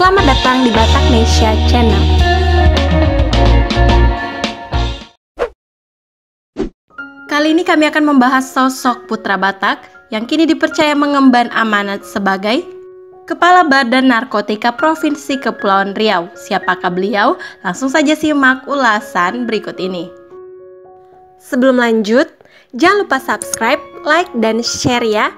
Selamat datang di Bataknesia Channel. Kali ini kami akan membahas sosok putra Batak yang kini dipercaya mengemban amanat sebagai Kepala Badan Narkotika Provinsi Kepulauan Riau. Siapakah beliau? Langsung saja simak ulasan berikut ini. Sebelum lanjut, jangan lupa subscribe, like, dan share ya,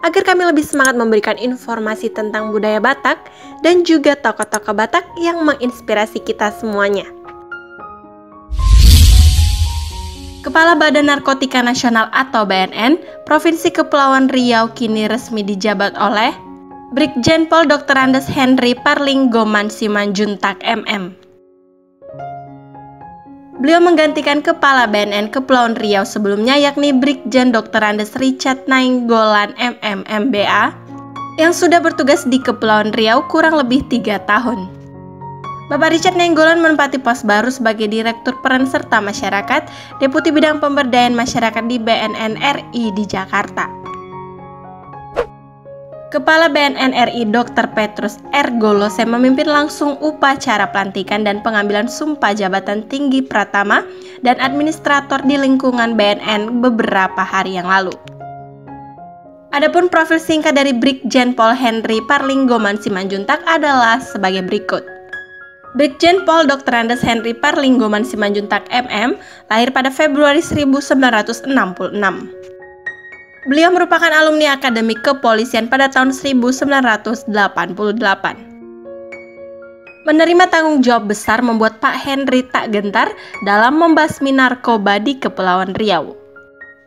agar kami lebih semangat memberikan informasi tentang budaya Batak dan juga tokoh-tokoh Batak yang menginspirasi kita semuanya. Kepala Badan Narkotika Nasional atau BNN Provinsi Kepulauan Riau kini resmi dijabat oleh Brigjen Pol Dr. Andes Henry Parlinggoman Simanjuntak MM. Beliau menggantikan Kepala BNN Kepulauan Riau sebelumnya, yakni Brigjen Dr. Andes Richard Nainggolan MM MBA yang sudah bertugas di Kepulauan Riau kurang lebih 3 tahun. Bapak Richard Nainggolan menempati pos baru sebagai Direktur Peran Serta Masyarakat, Deputi Bidang Pemberdayaan Masyarakat di BNN RI di Jakarta. Kepala BNN RI Dr. Petrus R. Golose memimpin langsung upacara pelantikan dan pengambilan sumpah jabatan tinggi Pratama dan administrator di lingkungan BNN beberapa hari yang lalu. Adapun profil singkat dari Brigjen Pol Henry Parlinggoman Simanjuntak adalah sebagai berikut. Brigjen Pol Dr. Andes Henry Parlinggoman Simanjuntak MM lahir pada Februari 1966. Beliau merupakan alumni Akademi Kepolisian pada tahun 1988. Menerima tanggung jawab besar membuat Pak Henry tak gentar dalam membasmi narkoba di Kepulauan Riau.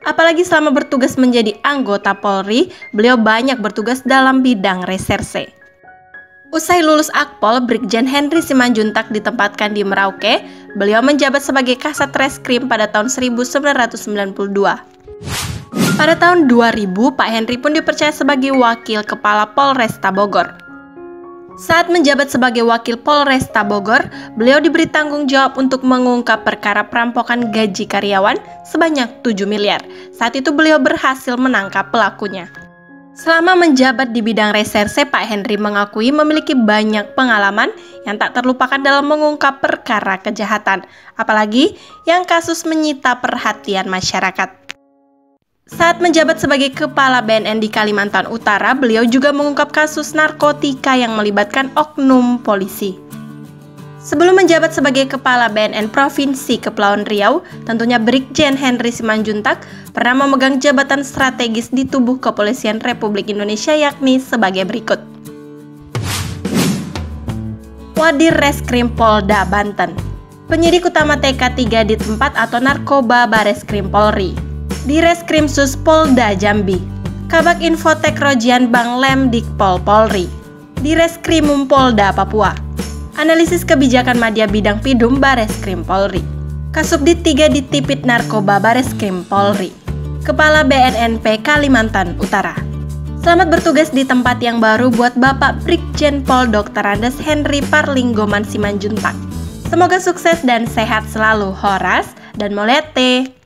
Apalagi selama bertugas menjadi anggota Polri, beliau banyak bertugas dalam bidang reserse. Usai lulus Akpol, Brigjen Henry Simanjuntak ditempatkan di Merauke. Beliau menjabat sebagai Kasat Reskrim pada tahun 1992. Pada tahun 2000, Pak Henry pun dipercaya sebagai Wakil Kepala Polresta Bogor. Saat menjabat sebagai Wakil Polresta Bogor, beliau diberi tanggung jawab untuk mengungkap perkara perampokan gaji karyawan sebanyak 7 miliar. Saat itu beliau berhasil menangkap pelakunya. Selama menjabat di bidang reserse, Pak Henry mengakui memiliki banyak pengalaman yang tak terlupakan dalam mengungkap perkara kejahatan, apalagi yang kasus menyita perhatian masyarakat. Saat menjabat sebagai Kepala BNN di Kalimantan Utara, beliau juga mengungkap kasus narkotika yang melibatkan oknum polisi. Sebelum menjabat sebagai Kepala BNN Provinsi Kepulauan Riau, tentunya Brigjen Henry Simanjuntak pernah memegang jabatan strategis di tubuh Kepolisian Republik Indonesia, yakni sebagai berikut. Wadir Reskrim Polda Banten, Penyidik Utama TK 3 Dit 4 atau Narkoba Bareskrim Polri, Direskrimsus Polda Jambi, Kabak Infotek Rojian Bang Lem Dikpol Polri, Direskrimum Polda Papua, Analisis Kebijakan Madya Bidang Pidum Bareskrim Polri, Kasubdit 3 Ditipit Narkoba Bareskrim Polri, Kepala BNNP Kalimantan Utara. Selamat bertugas di tempat yang baru buat Bapak Brigjen Pol Dr. Andes Henry Parlinggoman Simanjuntak. Semoga sukses dan sehat selalu. Horas dan Molete.